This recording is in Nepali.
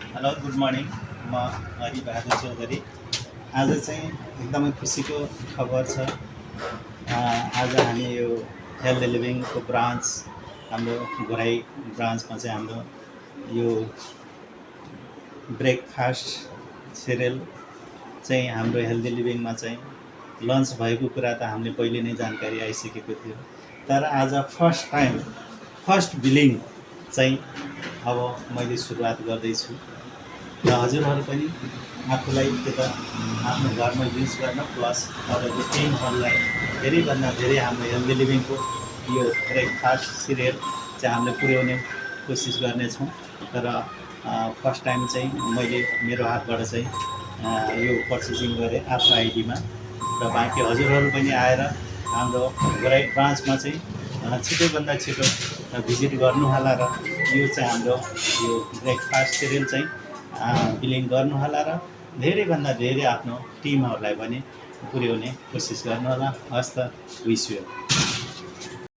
Hello good morning. म हरिबहादुर चौधरी। आज चाहिँ एकदमै खुसीको खबर छ। आज हामी यो हेल्दी लिभिङको ब्रान्च हाम्रो घोराई ब्रान्चमा चाहिँ हाम्रो यो ब्रेकफास्ट सिरियल चाहिँ हाम्रो हेल्दी लिभिङमा चाहिँ लन्च भएको कुरा त हामीले पहिले नै जानकारी आइसकेको थियो, तर आज फर्स्ट बिलिङ चाहिँ अब मैले सुरुवात गर्दैछु र हजुरहरू पनि आफूलाई त्यता आफ्नो घरमा युज गर्न प्लस अरूको टिमहरूलाई धेरैभन्दा धेरै हाम्रो हेल्दी लिभिङको यो ब्रेकफास्ट सिरियल चाहिँ हामीले पुर्याउने कोसिस गर्नेछौँ। तर फर्स्ट टाइम चाहिँ मैले मेरो हातबाट चाहिँ यो पर्चेसिङ गरेँ आफ्नो आइडीमा र बाँकी हजुरहरू पनि आएर हाम्रो घोराई ब्रान्चमा चाहिँ छिटोभन्दा छिटो भिजिट गर्नुहोला र यो चाहिँ हाम्रो यो ब्रेकफास्ट सिरियल चाहिँ बिलिङ गर्नुहोला र धेरैभन्दा धेरै आफ्नो टिमहरूलाई पनि पुर्याउने कोसिस गर्नुहोला। हस् त, विश यू।